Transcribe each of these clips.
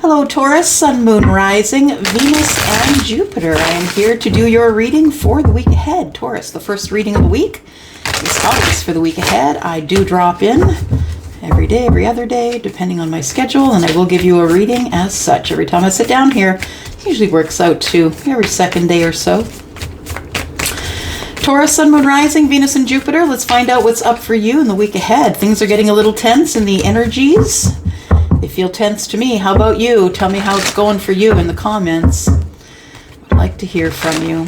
Hello Taurus, Sun, Moon, Rising, Venus, and Jupiter. I am here to do your reading for the week ahead. Taurus, the first reading of the week is always for the week ahead. I do drop in every day, every other day, depending on my schedule, and I will give you a reading as such. Every time I sit down here, it usually works out to every second day or so. Taurus, Sun, Moon, Rising, Venus, and Jupiter. Let's find out what's up for you in the week ahead. Things are getting a little tense in the energies. They feel tense to me. How about you? Tell me how it's going for you in the comments. I'd like to hear from you.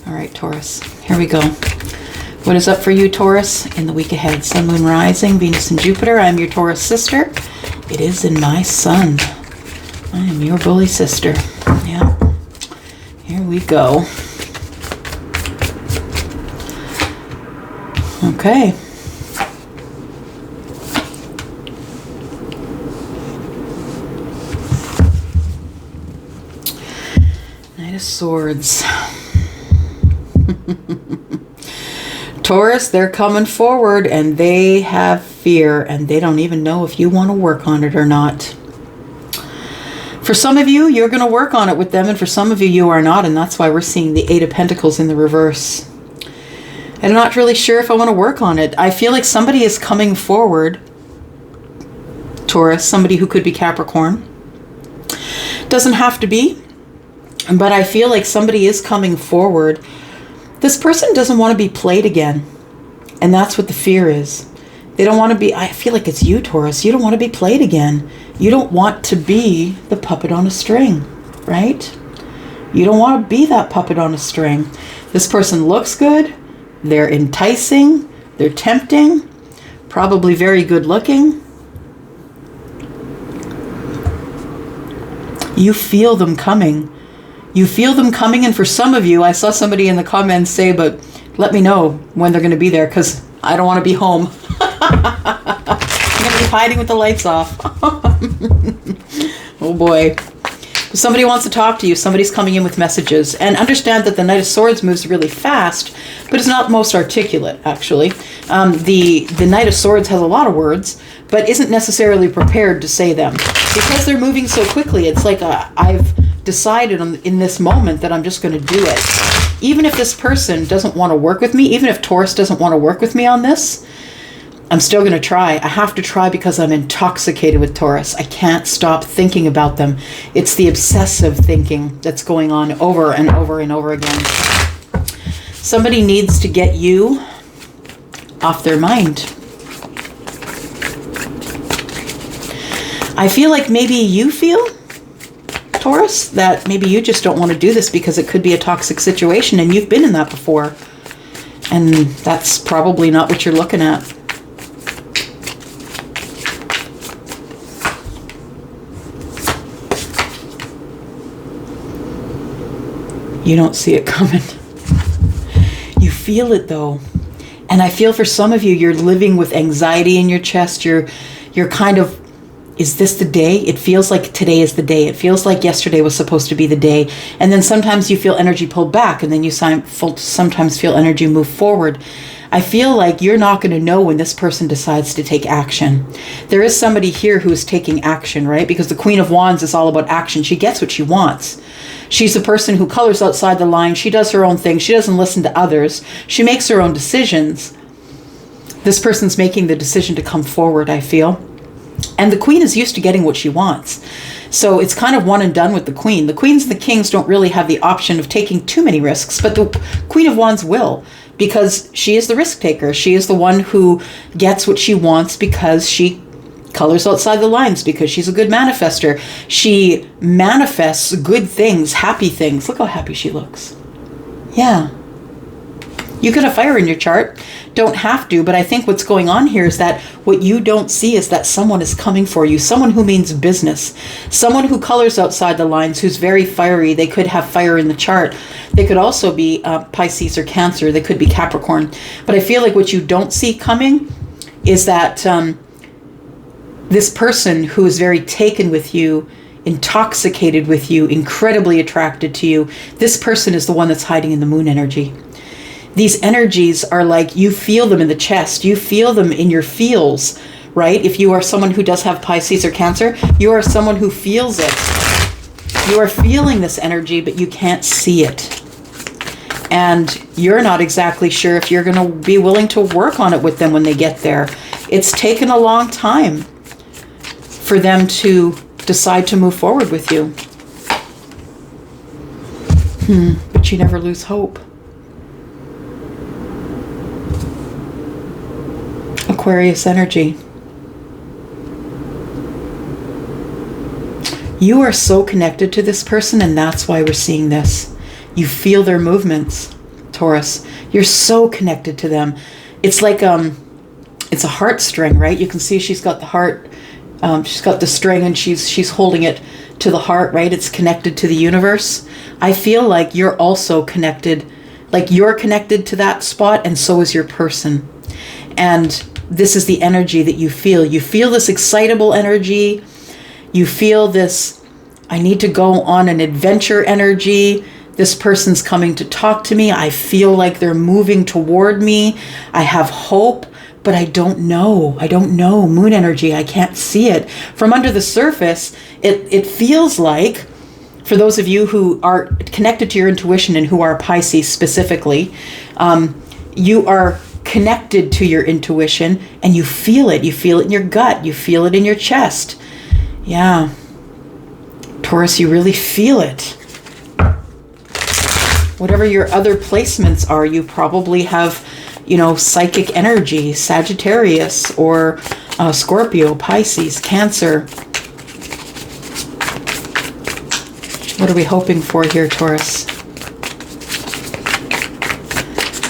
All right, Taurus, here we go. What is up for you, Taurus, in the week ahead? Sun, Moon, Rising, Venus, and Jupiter. I'm your Taurus sister. It is in my sun. I am your bully sister. Yeah. Here we go. Okay. Knight of Swords. Taurus, they're coming forward and they have fear and they don't even know if you want to work on it or not. For some of you, you're going to work on it with them, and for some of you, you are not, and that's why we're seeing the Eight of Pentacles in the reverse. I'm not really sure if I want to work on it. I feel like somebody is coming forward, Taurus, somebody who could be Capricorn. Doesn't have to be, but I feel like somebody is coming forward. This person doesn't want to be played again, and that's what the fear is. They don't want to be, I feel like it's you, Taurus. You don't want to be played again. You don't want to be the puppet on a string, right? You don't want to be that puppet on a string. This person looks good. They're enticing. They're tempting. Probably very good looking. You feel them coming. You feel them coming, and for some of you, I saw somebody in the comments say, but let me know when they're going to be there, because I don't want to be home. I'm going to be hiding with the lights off. Oh boy. If somebody wants to talk to you, somebody's coming in with messages. And understand that the Knight of Swords moves really fast, but it's not most articulate, actually. The Knight of Swords has a lot of words, but isn't necessarily prepared to say them. Because they're moving so quickly, it's like I've decided in this moment that I'm just going to do it. Even if this person doesn't want to work with me, even if Taurus doesn't want to work with me on this, I'm still going to try. I have to try because I'm intoxicated with Taurus. I can't stop thinking about them. It's the obsessive thinking that's going on over and over and over again. Somebody needs to get you off their mind. I feel like maybe you feel, Taurus, that maybe you just don't want to do this because it could be a toxic situation, and you've been in that before. And that's probably not what you're looking at. You don't see it coming. You feel it though. And I feel for some of you, you're living with anxiety in your chest. You're kind of, is this the day? It feels like today is the day. It feels like yesterday was supposed to be the day. And then sometimes you feel energy pulled back, and then you sometimes feel energy move forward. I feel like you're not going to know when this person decides to take action. There is somebody here who is taking action, right? Because the Queen of Wands is all about action. She gets what she wants. She's a person who colors outside the line. She does her own thing. She doesn't listen to others. She makes her own decisions. This person's making the decision to come forward, I feel. And the Queen is used to getting what she wants. So it's kind of one and done with the Queen. The Queens and the Kings don't really have the option of taking too many risks, but the Queen of Wands will, because she is the risk taker. She is the one who gets what she wants because she colors outside the lines, because she's a good manifester. She manifests good things, happy things. Look how happy she looks. Yeah. You could have fire in your chart. Don't have to, but I think what's going on here is that what you don't see is that someone is coming for you. Someone who means business. Someone who colors outside the lines, who's very fiery. They could have fire in the chart. They could also be Pisces or Cancer. They could be Capricorn. But I feel like what you don't see coming is that this person who is very taken with you, intoxicated with you, incredibly attracted to you, this person is the one that's hiding in the moon energy. These energies are like, you feel them in the chest. You feel them in your feels, right? If you are someone who does have Pisces or Cancer, you are someone who feels it. You are feeling this energy, but you can't see it. And you're not exactly sure if you're going to be willing to work on it with them when they get there. It's taken a long time for them to decide to move forward with you. But you never lose hope. Aquarius energy. You are so connected to this person, and that's why we're seeing this. You feel their movements, Taurus. You're so connected to them. It's like it's a heartstring, right? You can see she's got the heart. She's got the string, and she's holding it to the heart, right? It's connected to the universe. I feel like you're also connected, like you're connected to that spot, and so is your person. And this is the energy that you feel. You feel this excitable energy. You feel this, I need to go on an adventure energy. This person's coming to talk to me. I feel like they're moving toward me. I have hope, but I don't know. I don't know. Moon energy, I can't see it. From under the surface, it feels like, for those of you who are connected to your intuition and who are Pisces specifically, you are connected to your intuition and you feel it. You feel it in your gut. You feel it in your chest. Yeah. Taurus, you really feel it. Whatever your other placements are, you probably have, psychic energy, Sagittarius or Scorpio, Pisces, Cancer. What are we hoping for here, Taurus?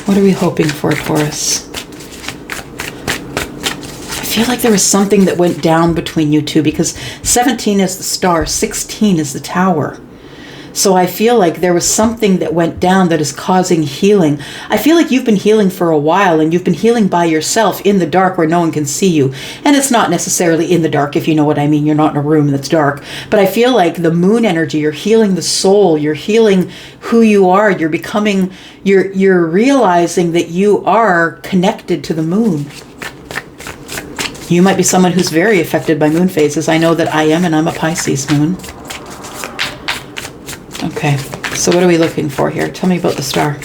What are we hoping for, Taurus? I feel like there was something that went down between you two, because 17 is the star, 16 is the tower. So I feel like there was something that went down that is causing healing. I feel like you've been healing for a while, and you've been healing by yourself in the dark where no one can see you. And it's not necessarily in the dark, if you know what I mean. You're not in a room that's dark. But I feel like the moon energy, you're healing the soul. You're healing who you are. You're becoming, you're realizing that you are connected to the moon. You might be someone who's very affected by moon phases. I know that I am, and I'm a Pisces moon. Okay, so what are we looking for here? Tell me about the star.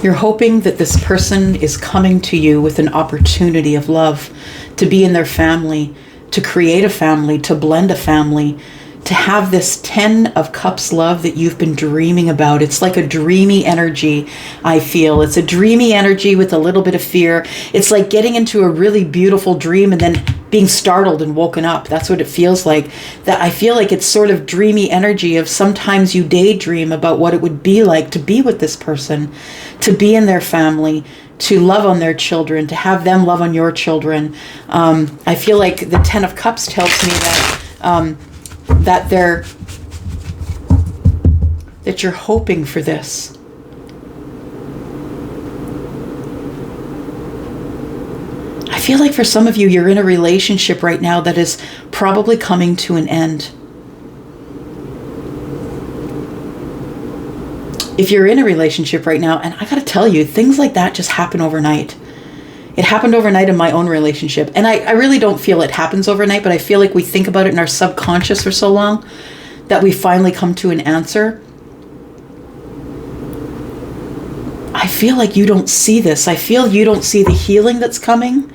You're hoping that this person is coming to you with an opportunity of love, to be in their family, to create a family, to blend a family, to have this 10 of Cups love that you've been dreaming about. It's like a dreamy energy, I feel. It's a dreamy energy with a little bit of fear. It's like getting into a really beautiful dream and then being startled and woken up. That's what it feels like. That I feel like it's sort of dreamy energy of sometimes you daydream about what it would be like to be with this person, to be in their family, to love on their children, to have them love on your children. I feel like the 10 of Cups tells me that that you're hoping for this. I feel like for some of you, you're in a relationship right now that is probably coming to an end. If you're in a relationship right now, and I gotta tell you, things like that just happen overnight. It happened overnight in my own relationship. And I really don't feel it happens overnight, but I feel like we think about it in our subconscious for so long that we finally come to an answer. I feel like you don't see this. I feel you don't see the healing that's coming.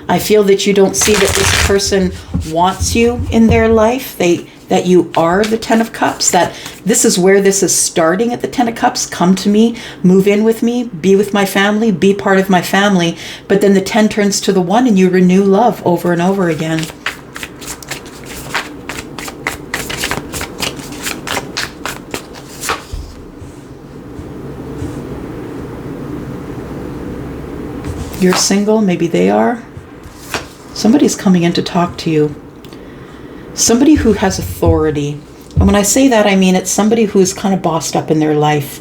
I feel that you don't see that this person wants you in their life. That you are the 10 of Cups, that this is where this is starting at the 10 of Cups. Come to me, move in with me, be with my family, be part of my family. But then the 10 turns to the 1 and you renew love over and over again. You're single, maybe they are. Somebody's coming in to talk to you. Somebody who has authority. And when I say that, I mean it's somebody who's kind of bossed up in their life.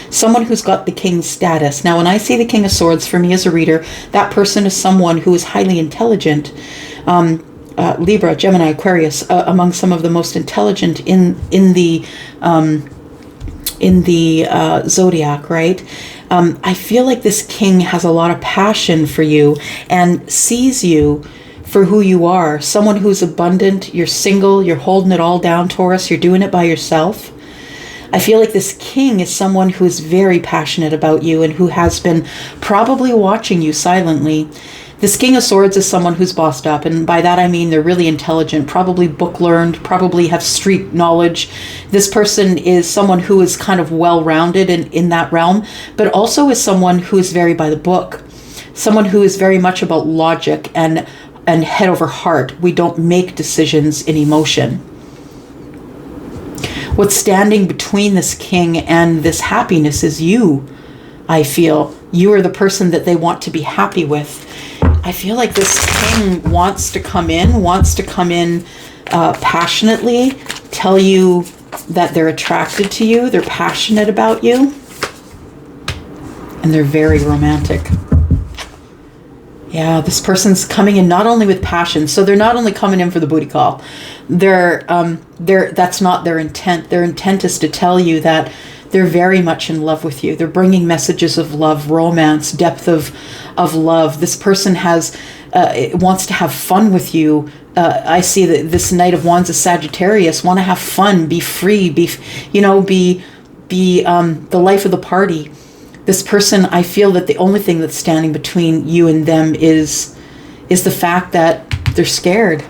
Someone who's got the king's status. Now, when I see the King of Swords, for me as a reader, that person is someone who is highly intelligent. Libra, Gemini, Aquarius, among some of the most intelligent in the zodiac, right? I feel like this king has a lot of passion for you and sees you for who you are. Someone who's abundant, you're single, you're holding it all down, Taurus, you're doing it by yourself. I feel like this king is someone who is very passionate about you and who has been probably watching you silently. This King of Swords is someone who's bossed up, and by that I mean they're really intelligent, probably book learned, probably have street knowledge. This person is someone who is kind of well-rounded in that realm, but also is someone who is very by the book. Someone who is very much about logic and head over heart. We don't make decisions in emotion. What's standing between this king and this happiness is you, I feel. You are the person that they want to be happy with. I feel like this king wants to come in passionately, tell you that they're attracted to you, they're passionate about you, and they're very romantic. Yeah, this person's coming in not only with passion, so they're not only coming in for the booty call. That's not their intent. Their intent is to tell you that they're very much in love with you. They're bringing messages of love, romance, depth of love. This person wants to have fun with you. I see that this Knight of Wands is Sagittarius. Want to have fun, be free, be the life of the party. This person, I feel that the only thing that's standing between you and them is the fact that they're scared.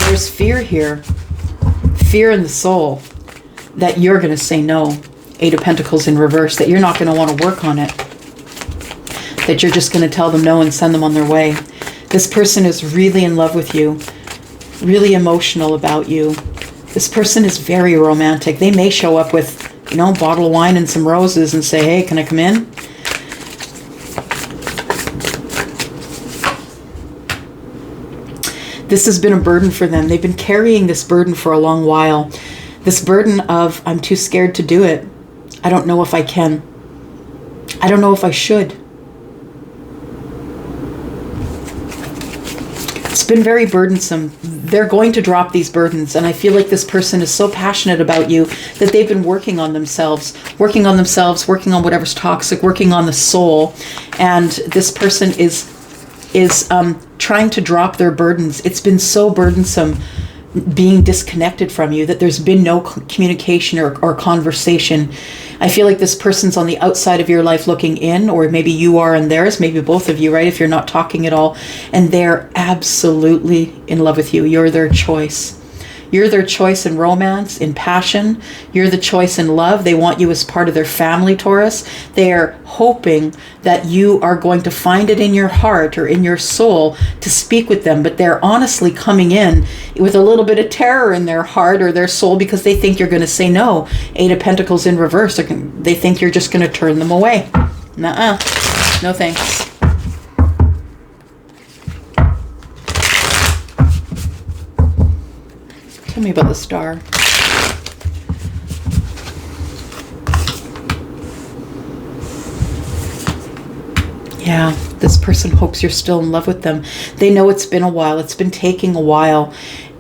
There's fear here, fear in the soul, that you're going to say no. Eight of Pentacles in reverse, that you're not going to want to work on it, that you're just going to tell them no and send them on their way. This person is really in love with you, really emotional about you. This person is very romantic. They may show up with, a bottle of wine and some roses and say, hey, can I come in? This has been a burden for them. They've been carrying this burden for a long while. This burden of, I'm too scared to do it. I don't know if I can. I don't know if I should. It's been very burdensome. They're going to drop these burdens, and I feel like this person is so passionate about you that they've been working on themselves, working on whatever's toxic, working on the soul, and this person is trying to drop their burdens. It's been so burdensome being disconnected from you that there's been no communication or conversation. I feel like this person's on the outside of your life looking in, or maybe you are in theirs, maybe both of you, right? If you're not talking at all, and they're absolutely in love with you. You're their choice. You're their choice in romance, in passion. You're the choice in love. They want you as part of their family, Taurus. They are hoping that you are going to find it in your heart or in your soul to speak with them. But they're honestly coming in with a little bit of terror in their heart or their soul because they think you're going to say no. Eight of Pentacles in reverse. They think you're just going to turn them away. Nuh-uh. No thanks. Tell me about the star. Yeah, this person hopes you're still in love with them. They know it's been a while. It's been taking a while.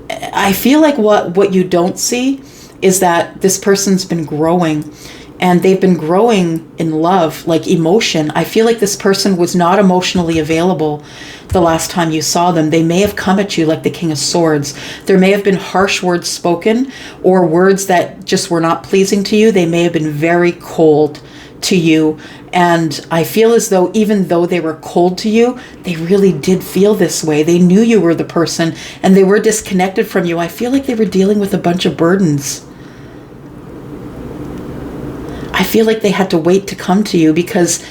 I feel like what you don't see is that this person's been growing, and they've been growing in love, like emotion. I feel like this person was not emotionally available the last time you saw them. They may have come at you like the King of Swords. There may have been harsh words spoken or words that just were not pleasing to you. They may have been very cold to you. And I feel as though even though they were cold to you, they really did feel this way. They knew you were the person and they were disconnected from you. I feel like they were dealing with a bunch of burdens. I feel like they had to wait to come to you because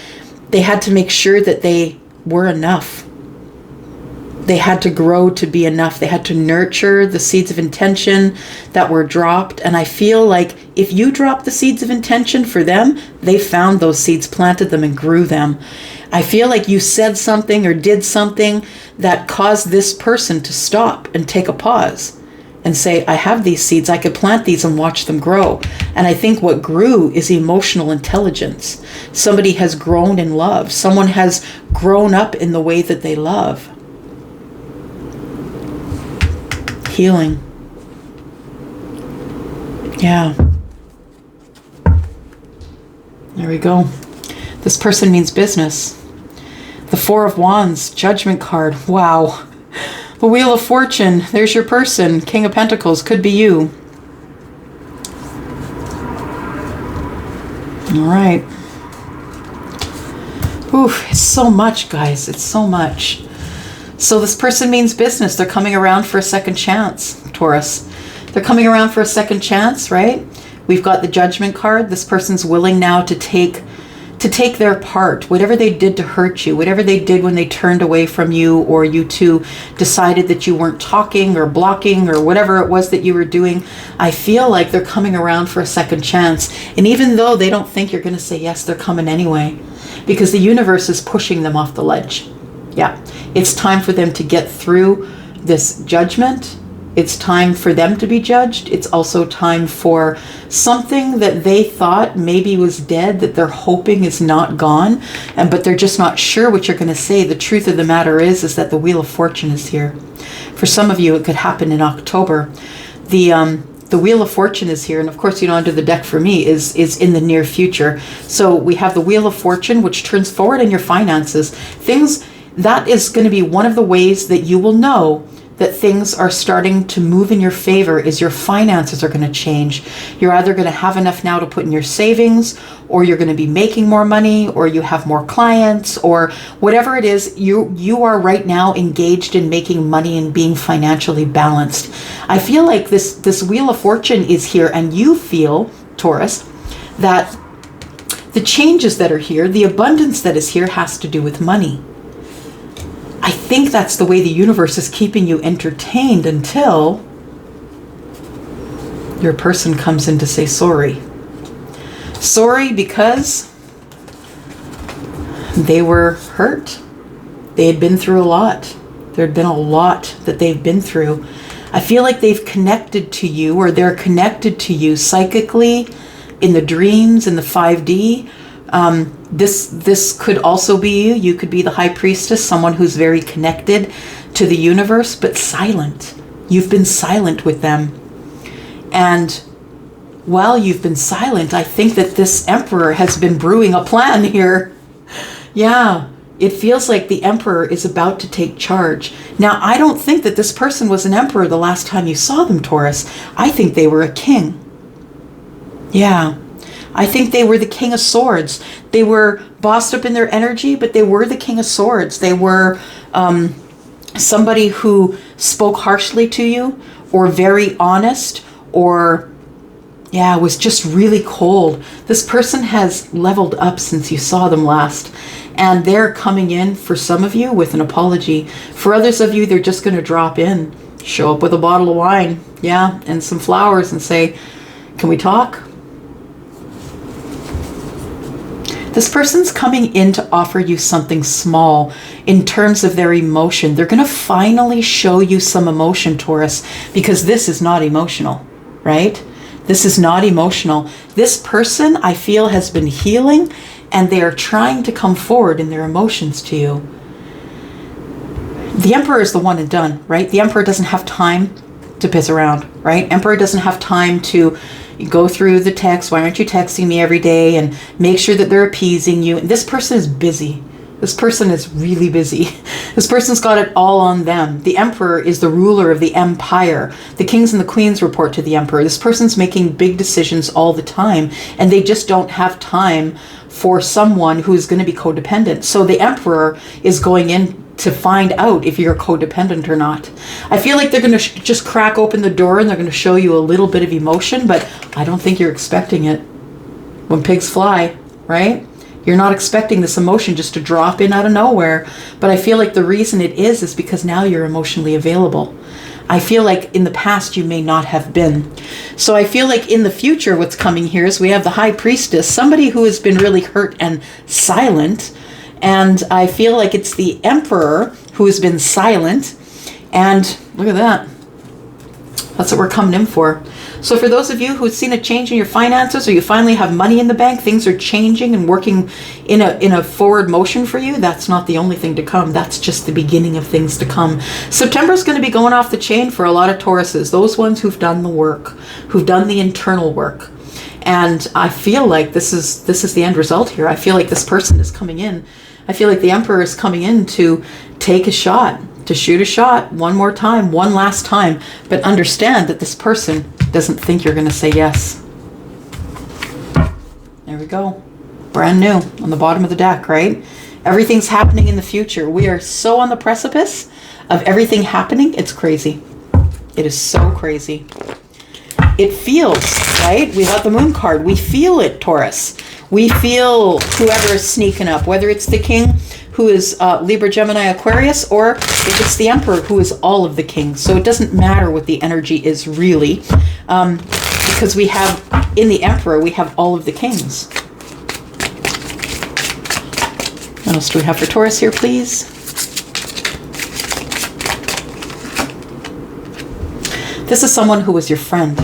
they had to make sure that they were enough. They had to grow to be enough. They had to nurture the seeds of intention that were dropped. And I feel like if you dropped the seeds of intention for them, they found those seeds, planted them, and grew them. I feel like you said something or did something that caused this person to stop and take a pause and say, I have these seeds, I could plant these and watch them grow. And I think what grew is emotional intelligence. Somebody has grown in love. Someone has grown up in the way that they love. Healing. There we go. This person means business. The Four of Wands, Judgment card. Wow. The Wheel of Fortune. There's your person. King of Pentacles. Could be you. All right. Ooh, it's so much, guys. It's so much. So this person means business. They're coming around for a second chance, Taurus. They're coming around for a second chance, right? We've got the Judgment card. This person's willing now to take their part. Whatever they did to hurt you, whatever they did when they turned away from you, or you two decided that you weren't talking or blocking or whatever it was that you were doing, I feel like they're coming around for a second chance. And even though they don't think you're going to say yes, they're coming anyway, because the universe is pushing them off the ledge. Yeah, it's time for them to get through this judgment. It's time for them to be judged. It's also time for something that they thought maybe was dead, that they're hoping is not gone, but they're just not sure what you're going to say. The truth of the matter is that the Wheel of Fortune is here. For some of you, it could happen in October. The Wheel of Fortune is here, and of course, under the deck for me is in the near future. So we have the Wheel of Fortune, which turns forward in your finances. That is going to be one of the ways that you will know that things are starting to move in your favor, is your finances are going to change. You're either going to have enough now to put in your savings, or you're going to be making more money, or you have more clients, or whatever it is, you are right now engaged in making money and being financially balanced. I feel like this Wheel of Fortune is here, and you feel, Taurus, that the changes that are here, the abundance that is here, has to do with money. I think that's the way the universe is keeping you entertained until your person comes in to say sorry. Sorry because they were hurt. They had been through a lot. There had been a lot that they've been through. I feel like they've connected to you, or they're connected to you psychically, in the dreams, in the 5D. This could also be you. You could be the High Priestess, someone who's very connected to the universe, but silent. You've been silent with them. And while you've been silent, I think that this Emperor has been brewing a plan here. Yeah, it feels like the Emperor is about to take charge. Now, I don't think that this person was an emperor the last time you saw them, Taurus. I think they were a king. Yeah. I think they were the King of Swords. They were bossed up in their energy, but they were the King of Swords. They were somebody who spoke harshly to you, or very honest, or was just really cold. This person has leveled up since you saw them last, and they're coming in for some of you with an apology. For others of you, they're just going to drop in, show up with a bottle of wine, and some flowers, and say, "Can we talk?" This person's coming in to offer you something small in terms of their emotion. They're going to finally show you some emotion, Taurus, because this is not emotional, right? This is not emotional. This person, I feel, has been healing, and they are trying to come forward in their emotions to you. The Emperor is the one and done, right? The Emperor doesn't have time to piss around, right? Emperor doesn't have time to go through the text. Why aren't you texting me every day? And make sure that they're appeasing you. And this person is busy. This person is really busy. This person's got it all on them. The Emperor is the ruler of the empire. The kings and the queens report to the Emperor. This person's making big decisions all the time, and they just don't have time for someone who is going to be codependent. So the Emperor is going in to find out if you're codependent or not. I feel like they're going to just crack open the door, and they're going to show you a little bit of emotion, but I don't think you're expecting it. When pigs fly, right? You're not expecting this emotion just to drop in out of nowhere. But I feel like the reason it is because now you're emotionally available. I feel like in the past you may not have been. So I feel like in the future what's coming here is we have the High Priestess, somebody who has been really hurt and silent. And I feel like it's the Emperor who has been silent. And look at that. That's what we're coming in for. So for those of you who've seen a change in your finances, or you finally have money in the bank, things are changing and working in a forward motion for you, that's not the only thing to come. That's just the beginning of things to come. September's going to be going off the chain for a lot of Tauruses, those ones who've done the work, who've done the internal work. And I feel like this is the end result here. I feel like this person is coming in. I feel like the Emperor is coming in to take a shot, to shoot a shot one more time, one last time. But understand that this person doesn't think you're going to say yes. There we go. Brand new on the bottom of the deck, right? Everything's happening in the future. We are so on the precipice of everything happening. It's crazy. It is so crazy. It feels, right? We got the moon card. We feel it, Taurus. We feel whoever is sneaking up, whether it's the king who is Libra, Gemini, Aquarius, or if it's the Emperor who is all of the kings. So it doesn't matter what the energy is really, because we have, in the Emperor, we have all of the kings. What else do we have for Taurus here, please? This is someone who was your friend.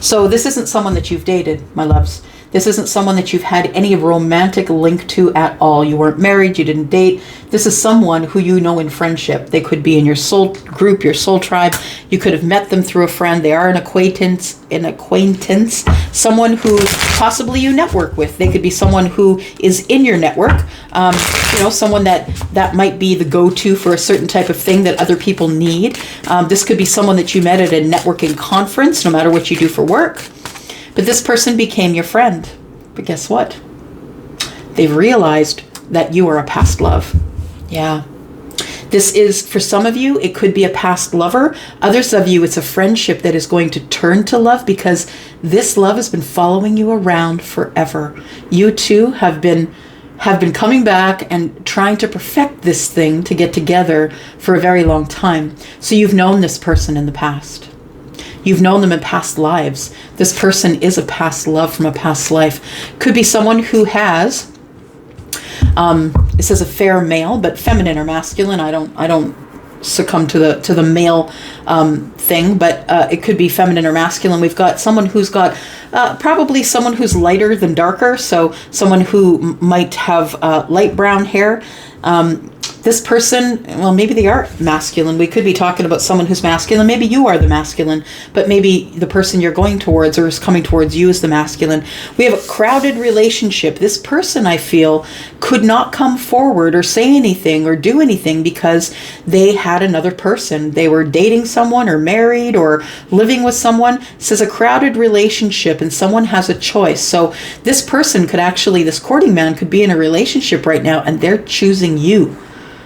So this isn't someone that you've dated, my loves. This isn't someone that you've had any romantic link to at all. You weren't married, you didn't date. This is someone who you know in friendship. They could be in your soul group, your soul tribe. You could have met them through a friend. They are an acquaintance, someone who possibly you network with. They could be someone who is in your network. Someone that might be the go-to for a certain type of thing that other people need. This could be someone that you met at a networking conference, no matter what you do for work. But this person became your friend. But guess what? They've realized that you are a past love. Yeah. This is, for some of you, it could be a past lover. Others of you, it's a friendship that is going to turn to love, because this love has been following you around forever. You two have been coming back and trying to perfect this thing to get together for a very long time. So you've known this person in the past. You've known them in past lives. This person is a past love from a past life. Could be someone who has, it says a fair male, but feminine or masculine. I don't succumb to the male thing, but it could be feminine or masculine. We've got someone who's got probably someone who's lighter than darker. So someone who might have light brown hair. This person, well, maybe they are masculine. We could be talking about someone who's masculine. Maybe you are the masculine, but maybe the person you're going towards or is coming towards you is the masculine. We have a crowded relationship. This person, I feel, could not come forward or say anything or do anything because they had another person. They were dating someone or married or living with someone. It says a crowded relationship and someone has a choice. So this person could actually, this courting man could be in a relationship right now and they're choosing you.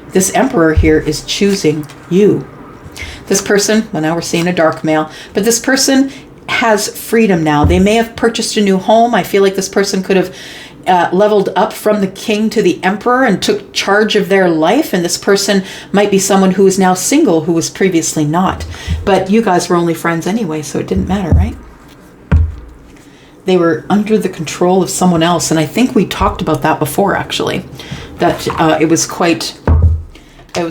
This Emperor here is choosing you. This person, well, now we're seeing a dark male, but this person has freedom now. They may have purchased a new home. I feel like this person could have leveled up from the king to the Emperor and took charge of their life. And this person might be someone who is now single, who was previously not. But you guys were only friends anyway, so it didn't matter, right? They were under the control of someone else. And I think we talked about that before, actually, that it was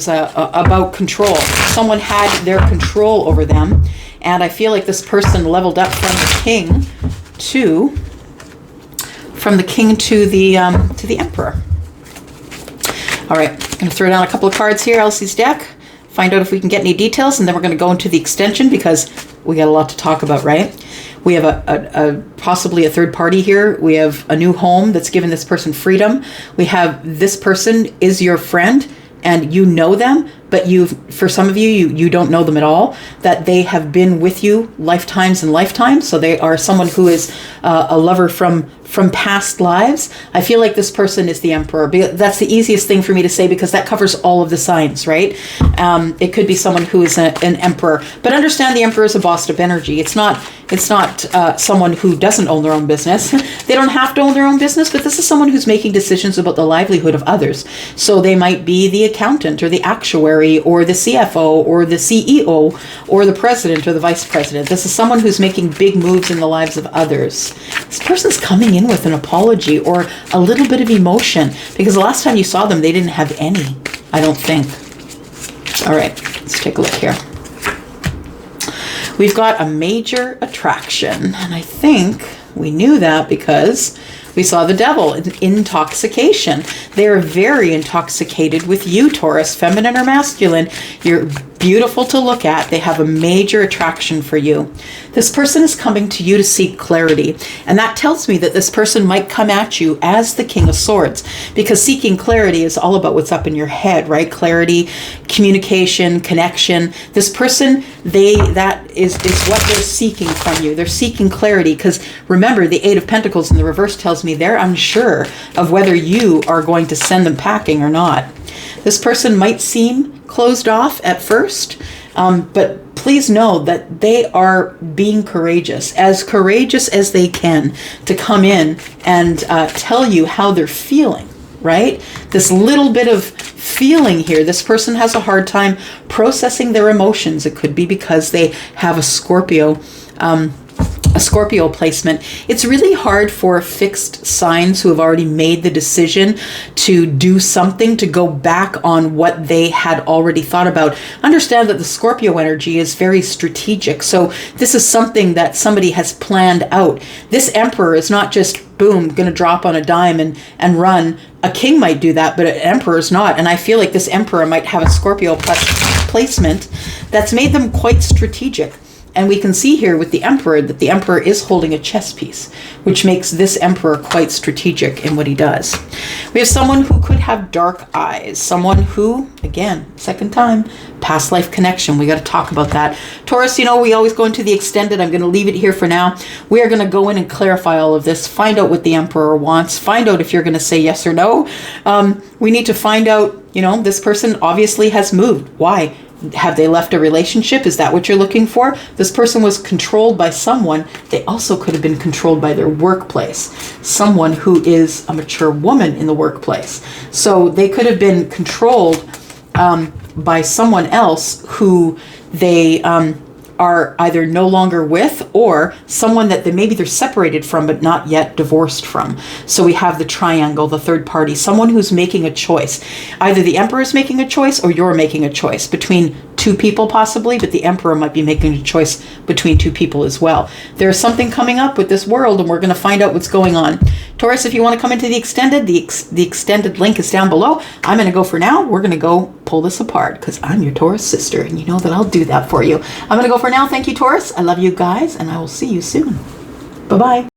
about control. Someone had their control over them, and I feel like this person leveled up from the king to the Emperor. All right, I'm going to throw down a couple of cards here, Elsie's deck, find out if we can get any details, and then we're going to go into the extension because we got a lot to talk about, right? We have a possibly a third party here. We have a new home that's given this person freedom. We have this person is your friend, and you know them, but for some of you don't know them at all, that they have been with you lifetimes and lifetimes. So they are someone who is a lover from past lives. I feel like this person is the Emperor. That's the easiest thing for me to say because that covers all of the signs, right? It could be someone who is an Emperor, but understand the Emperor is a bossed up energy. It's not someone who doesn't own their own business. They don't have to own their own business, but this is someone who's making decisions about the livelihood of others. So they might be the accountant or the actuary or the CFO or the CEO or the president or the vice president. This is someone who's making big moves in the lives of others. This person's coming in with an apology or a little bit of emotion because the last time you saw them, they didn't have any, I don't think. All right, let's take a look here. We've got a major attraction, and I think we knew that because We saw the devil, intoxication. They are very intoxicated with you, Taurus, feminine or masculine. You're beautiful to look at. They have a major attraction for you. This person is coming to you to seek clarity. And that tells me that this person might come at you as the King of Swords, because seeking clarity is all about what's up in your head, right? Clarity, communication, connection. This person, that is what they're seeking from you. They're seeking clarity because remember, the Eight of Pentacles in the reverse tells me they're unsure of whether you are going to send them packing or not. This person might seem closed off at first, but please know that they are being courageous as they can, to come in and tell you how they're feeling, right? This little bit of feeling here, this person has a hard time processing their emotions. It could be because they have a Scorpio placement. It's really hard for fixed signs who have already made the decision to do something, to go back on what they had already thought about. Understand that the Scorpio energy is very strategic. So this is something that somebody has planned out. This Emperor is not just, boom, going to drop on a dime and run. A king might do that, but an emperor is not. And I feel like this Emperor might have a Scorpio placement that's made them quite strategic. And we can see here with the Emperor that the Emperor is holding a chess piece, which makes this Emperor quite strategic in what he does. We have someone who could have dark eyes. Someone who, again, second time, past life connection. We got to talk about that. Taurus, we always go into the extended. I'm going to leave it here for now. We are going to go in and clarify all of this, find out what the Emperor wants, find out if you're going to say yes or no. We need to find out, this person obviously has moved. Why? Have they left a relationship? Is that what you're looking for? This person was controlled by someone. They also could have been controlled by their workplace. Someone who is a mature woman in the workplace. So they could have been controlled by someone else who they are either no longer with, or someone that maybe they're separated from but not yet divorced from. So we have the triangle, the third party, someone who's making a choice. Either the Emperor is making a choice or you're making a choice between two people possibly, but the Emperor might be making a choice between two people as well. There's something coming up with this world, and we're going to find out what's going on. Taurus, if you want to come into the extended, the extended link is down below. I'm going to go for now. We're going to go pull this apart because I'm your Taurus sister, and you know that I'll do that for you. I'm going to go for now. Thank you, Taurus. I love you guys, and I will see you soon. Bye-bye.